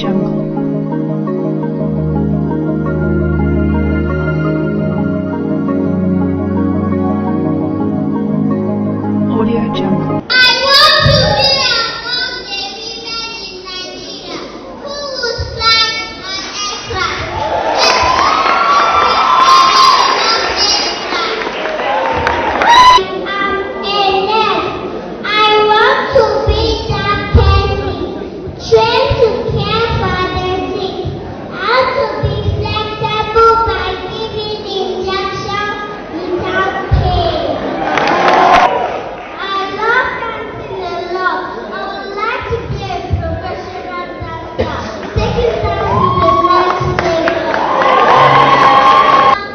Jungle. Audio Jungle. I want to be among the women in Nigeria who would fly on aircraft. I'm a nurse. I want to be that person, trained to care for the sick, how to be flexible by giving injections without pain. I love dancing a lot. I would like to be a professional dancer. Taking dance to the next level.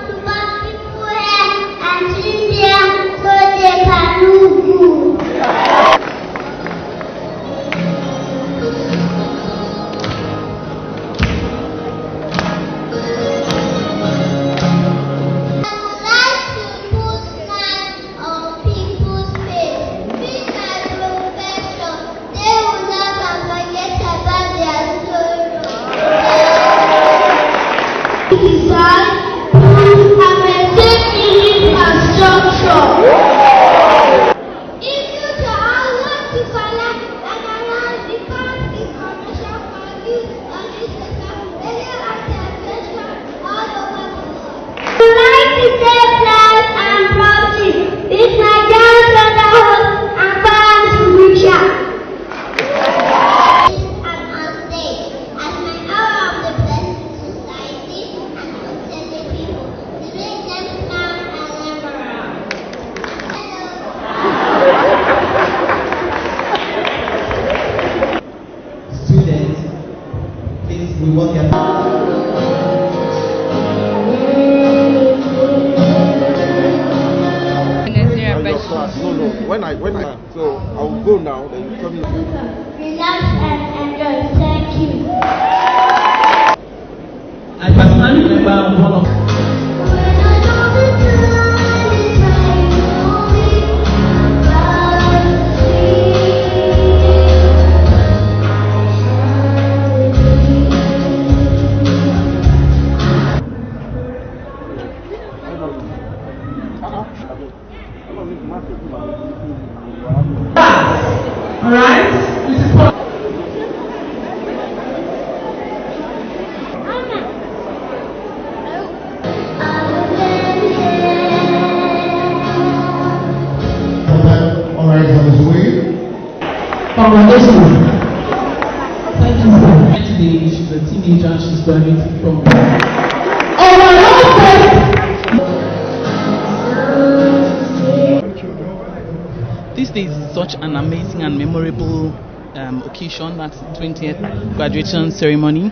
To back people hair and twist their so they can look good. I would like to put smiles on people's face. Being my profession, they will never forget about their sorrow. Design, and maintain infrastructure. In future, I want to collect and announce the current information for youth on this sector, radio activation all over the world. I like to save lives and property with my young brotherhood and parents future. I'm on stage as my hour of the blessing society and concerning people to make them smile and laugh around. Students, please, we want your And your class, no. So I'll go now, then you tell me. Relax and enjoy. Thank you. I personally remember one of When I know the time is right, I'm alright? Alright, on his way. Congratulations. Thank you for today. She's a teenager and she's graduating from This day is such an amazing and memorable occasion. That's 20th graduation ceremony.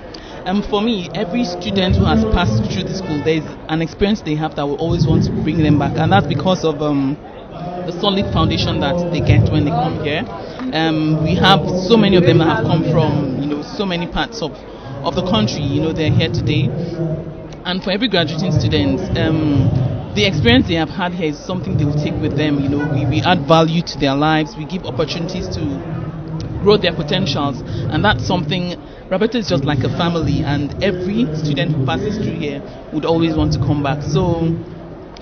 For me, every student who has passed through the school, there is an experience they have that will always want to bring them back, and that's because of the solid foundation that they get when they come here. We have so many of them that have come from so many parts of the country. They're here today, and for every graduating student, the experience they have had here is something they will take with them. We add value to their lives. We give opportunities to grow their potentials, and that's something. Raberto is just like a family, and every student who passes through here would always want to come back. So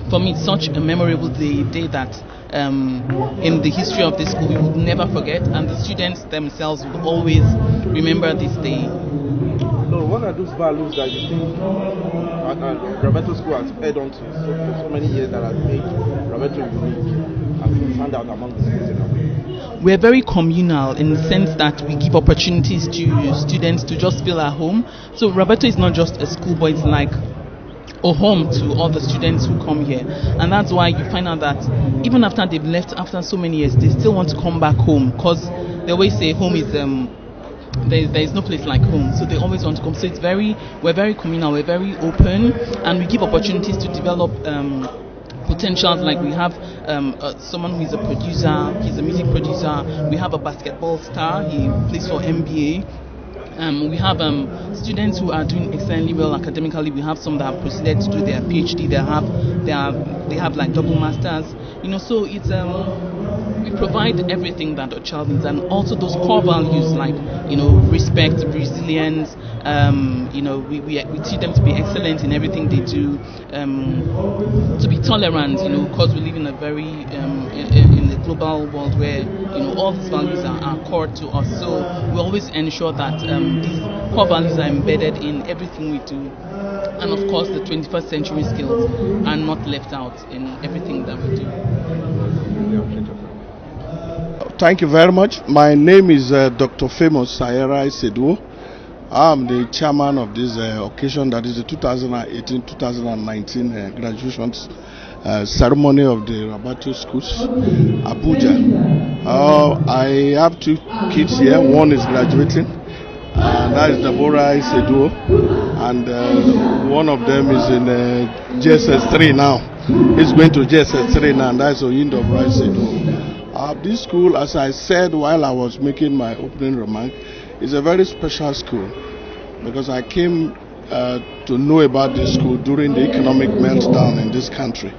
for me, it's such a memorable day that in the history of this school we would never forget, and the students themselves will always remember this day. No, what are those values that you think Raberto School has held on to for so many years that has made Raberto unique and stand out among the schools in Africa? We're very communal in the sense that we give opportunities to students to just feel at home. So Raberto is not just a school, but it's like a home to all the students who come here, and that's why you find out that even after they've left after so many years, they still want to come back home, because they always say home is there is no place like home, so they always want to come. So we're very communal, we're very open, and we give opportunities to develop potentials. Like we have someone who is a producer, he's a music producer. We have a basketball star, he plays for NBA. We have students who are doing excellently well academically. We have some that have proceeded to do their PhD. They have like double masters. So it's we provide everything that a child needs, and also those core values like respect, resilience. We teach them to be excellent in everything they do, to be tolerant. Because we live in a very in a global world where all these values are core to us. So we always ensure that these core values are embedded in everything we do, and of course the 21st century skills are not left out in everything that we do. Thank you very much. My name is Dr. Famous Sayera Iseduo. I'm the chairman of this occasion, that is the 2018-2019 graduation ceremony of the Raberto schools, Abuja. I have two kids here. One is graduating, and that is Deborah Iseduo, and one of them is in JSS 3 now. He's going to JSS 3 now, and that's Oyindo Iseduo. This school, as I said while I was making my opening remark, is a very special school, because I came to know about this school during the economic meltdown in this country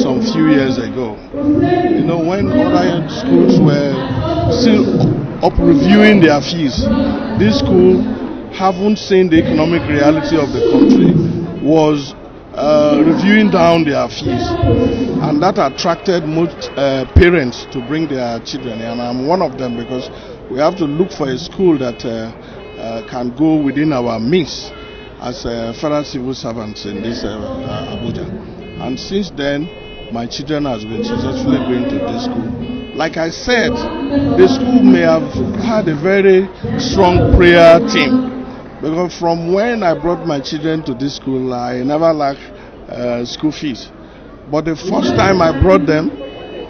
some few years ago. When other schools were still up reviewing their fees, this school, haven't seen the economic reality of the country, was reviewing down their fees, and that attracted most parents to bring their children, and I'm one of them, because we have to look for a school that can go within our means as federal civil servants in this Abuja. And since then, my children has been successfully going to this school. Like I said, the school may have had a very strong prayer team, because from when I brought my children to this school, I never lacked school fees. But the first time I brought them,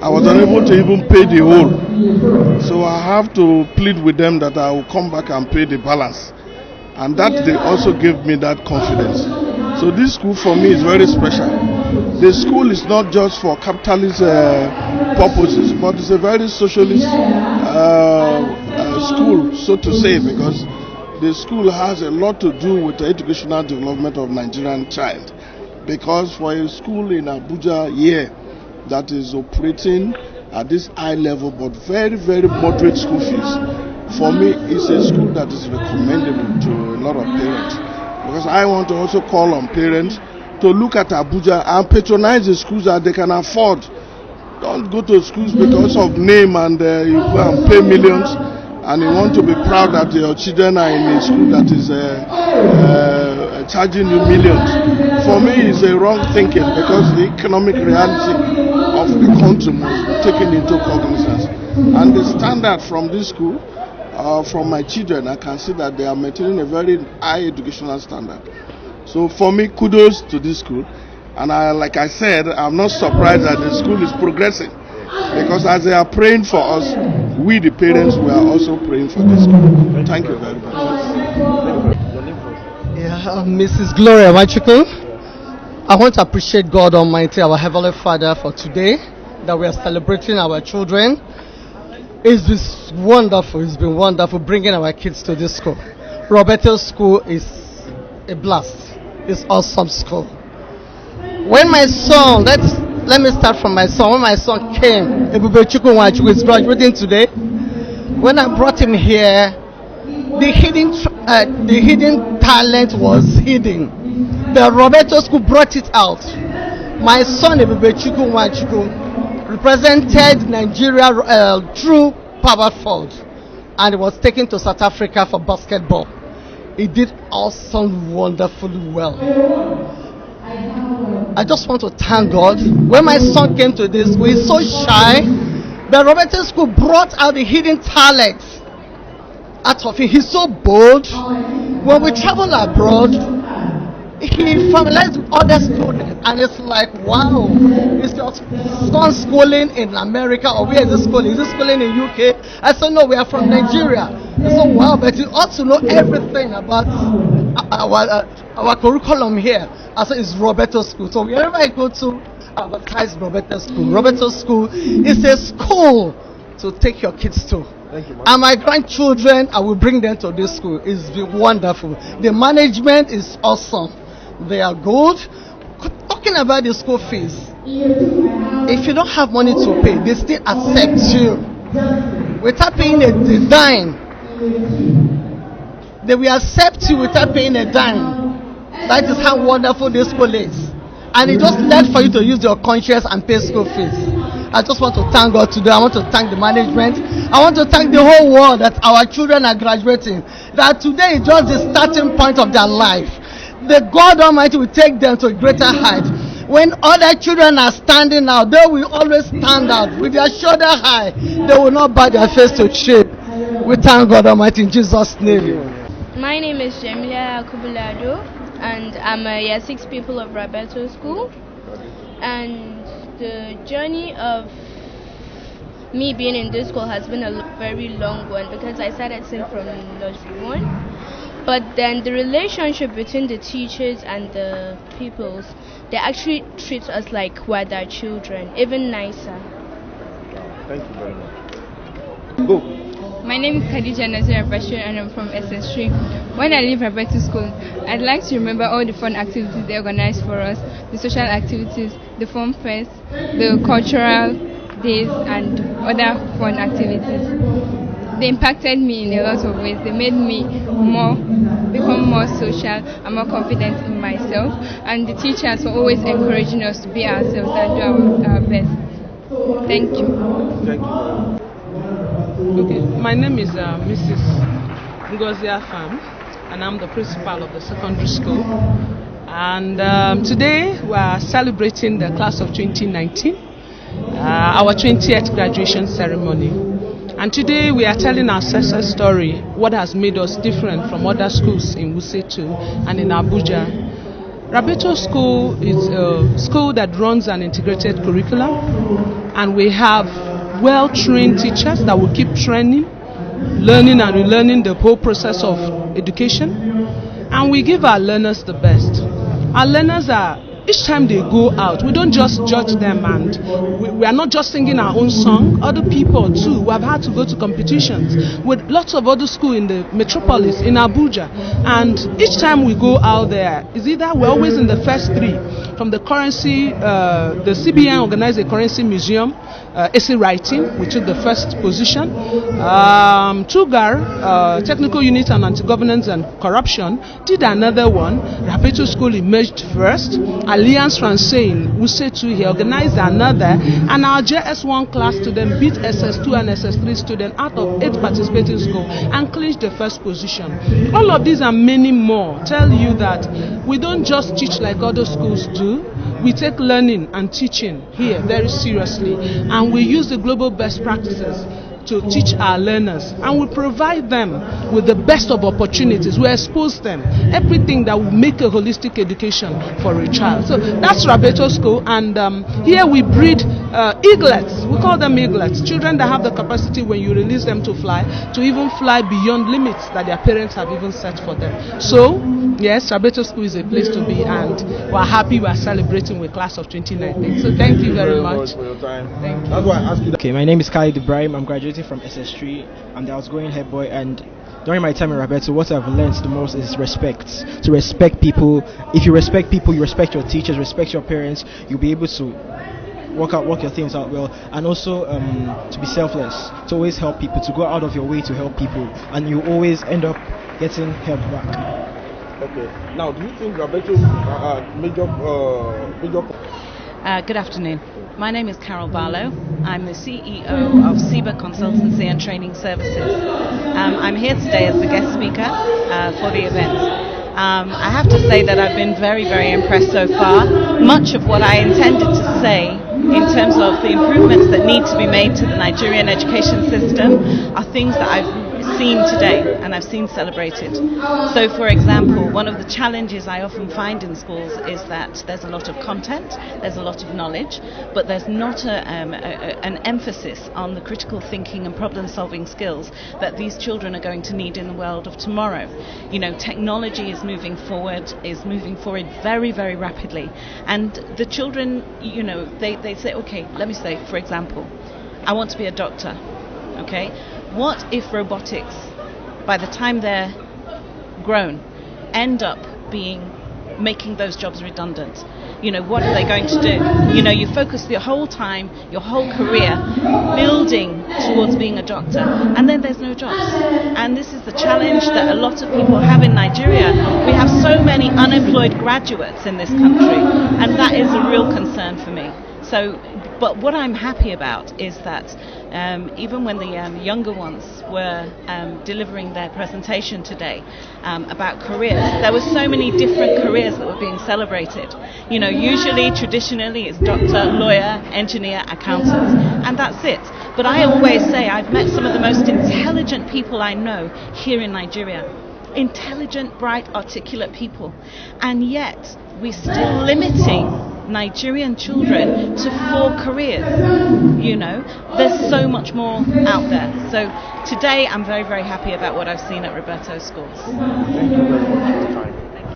I was unable to even pay the whole. So I have to plead with them that I will come back and pay the balance. And that they also gave me that confidence. So this school for me is very special. The school is not just for capitalist purposes, but it's a very socialist school, so to say, because the school has a lot to do with the educational development of Nigerian child. Because for a school in Abuja here that is operating at this high level but very, very moderate school fees, for me it's a school that is recommendable to a lot of parents. Because I want to also call on parents to look at Abuja and patronize the schools that they can afford. Don't go to schools because of name and you go and pay millions, and you want to be proud that your children are in a school that is charging you millions. For me, it's a wrong thinking, because the economic reality of the country must be taken into cognizance. And the standard from this school, from my children, I can see that they are maintaining a very high educational standard. So for me, kudos to this school. And like I said, I'm not surprised that the school is progressing, because as they are praying for us, we the parents, we are also praying for this school. Thank you very much. Yeah, Mrs. Gloria Wachuku, I want to appreciate God Almighty, our Heavenly Father, for today, that we are celebrating our children. It's been wonderful. It's been wonderful bringing our kids to this school. Raberto School is a blast. It's awesome school. When my son, let me start from my son. When my son came, Ebubechukwu Nwachukwu is graduating today. When I brought him here, the hidden talent was hidden. The Raberto School brought it out. My son Ebubechukwu Nwachukwu represented Nigeria through power forward, and he was taken to South Africa for basketball. He did awesome, wonderfully well. I just want to thank God. When my son came to this school, he's so shy. The Raberto School brought out the hidden talents out of him. He's so bold. When we travel abroad, he familiarized with other students, and it's like, wow, is your son schooling in America, or where is this schooling? Is this schooling in UK? I said, no, we are from Nigeria. I said, wow, but you ought to know everything about our curriculum here. I said, it's Raberto School. So wherever I go to, advertise Raberto School. Raberto School is a school to take your kids to. Thank you, And my grandchildren, I will bring them to this school. It's been wonderful. The management is awesome. They are good. Talking about the school fees, if you don't have money to pay, they still accept you without paying a dime. They will accept you without paying a dime. That is how wonderful this school is. And it just left for you to use your conscience and pay school fees. I just want to thank God today. I want to thank the management. I want to thank the whole world that our children are graduating. That today is just the starting point of their life. The God Almighty will take them to a greater height. When other children are standing out, they will always stand out with their shoulder high. They will not bow their face to shame. We thank God Almighty in Jesus' name. My name is Jemilia Akubulado, and I'm a year 6 pupil of Raberto School. And the journey of me being in this school has been a very long one, because I started since from nursery 1. But then the relationship between the teachers and the pupils, they actually treat us like we're their children, even nicer. Thank you very much. Go. My name is Khadija Nazir Bashir and I'm from SS3. When I leave Raberto School, I'd like to remember all the fun activities they organized for us, the social activities, the fun fest, the cultural days and other fun activities. They impacted me in a lot of ways. They made me become more social and more confident in myself. And the teachers were always encouraging us to be ourselves and do our best. Thank you. Thank you. Okay, my name is Mrs. Ngozi Afam, and I'm the principal of the secondary school. And today we are celebrating the class of 2019, our 20th graduation ceremony. And today we are telling our success story, what has made us different from other schools in Wuse 2 and in Abuja. Raberto School is a school that runs an integrated curriculum, and we have well-trained teachers that will keep training, learning and relearning the whole process of education. And we give our learners the best. Our learners are, each time they go out, we don't just judge them, and we are not just singing our own song. Other people too, we have had to go to competitions with lots of other schools in the metropolis, in Abuja. And each time we go out there, is either we're always in the first 3. From the currency, the CBN organized a currency museum, essay writing, we took the first position. Tugar, technical unit on anti-governance and corruption, did another one. Raberto School emerged first. Alliance Francaise, Wuse 2, he organized another, and our JS1 class student beat SS2 and SS3 students out of 8 participating schools and clinched the first position. All of these and many more tell you that we don't just teach like other schools do. We take learning and teaching here very seriously, and we use the global best practices to teach our learners, and we provide them with the best of opportunities. We expose them everything that will make a holistic education for a child. So that's Raberto School, and here we breed eaglets. We call them eaglets, children that have the capacity, when you release them to fly, to even fly beyond limits that their parents have even set for them. So yes, Raberto School is a place to be, and we're happy we're celebrating with class of 2019. So thank you very much for your time. Thank you. That's why I asked you that. Okay, my name is Khalid Ibrahim. I'm graduating from SS3. I'm the outgoing head boy, and during my time in Raberto, what I've learned the most is respect. To respect people. If you respect people, you respect your teachers, respect your parents, you'll be able to work your things out well, and also to be selfless, to always help people, to go out of your way to help people, and you always end up getting help back. Okay. Now, do you think Raberto major Good afternoon. My name is Carol Barlow. I'm the CEO of SEBA Consultancy and Training Services. I'm here today as the guest speaker for the event. I have to say that I've been very, very impressed so far. Much of what I intended to say in terms of the improvements that need to be made to the Nigerian education system are things that I've seen today and I've seen celebrated. So for example, one of the challenges I often find in schools is that there's a lot of content, there's a lot of knowledge, but there's not an emphasis on the critical thinking and problem solving skills that these children are going to need in the world of tomorrow. You know, technology is moving forward very, very rapidly, and the children, you know, they say, okay, let me say, for example, I want to be a doctor. Okay, what if robotics, by the time they're grown, end up making those jobs redundant? You know, what are they going to do? You know, you focus your whole time, your whole career, building towards being a doctor, and then there's no jobs. And this is the challenge that a lot of people have in Nigeria. We have so many unemployed graduates in this country, and that is a real concern for me. So, but what I'm happy about is that even when the younger ones were delivering their presentation today about careers, there were so many different careers that were being celebrated. You know, usually, traditionally, it's doctor, lawyer, engineer, accountant, and that's it. But I always say I've met some of the most intelligent people I know here in Nigeria. Intelligent, bright, articulate people. And yet, we're still limiting Nigerian children to 4 careers. You know, there's so much more out there. So today I'm very, very happy about what I've seen at Raberto schools. Thank you very much for your time.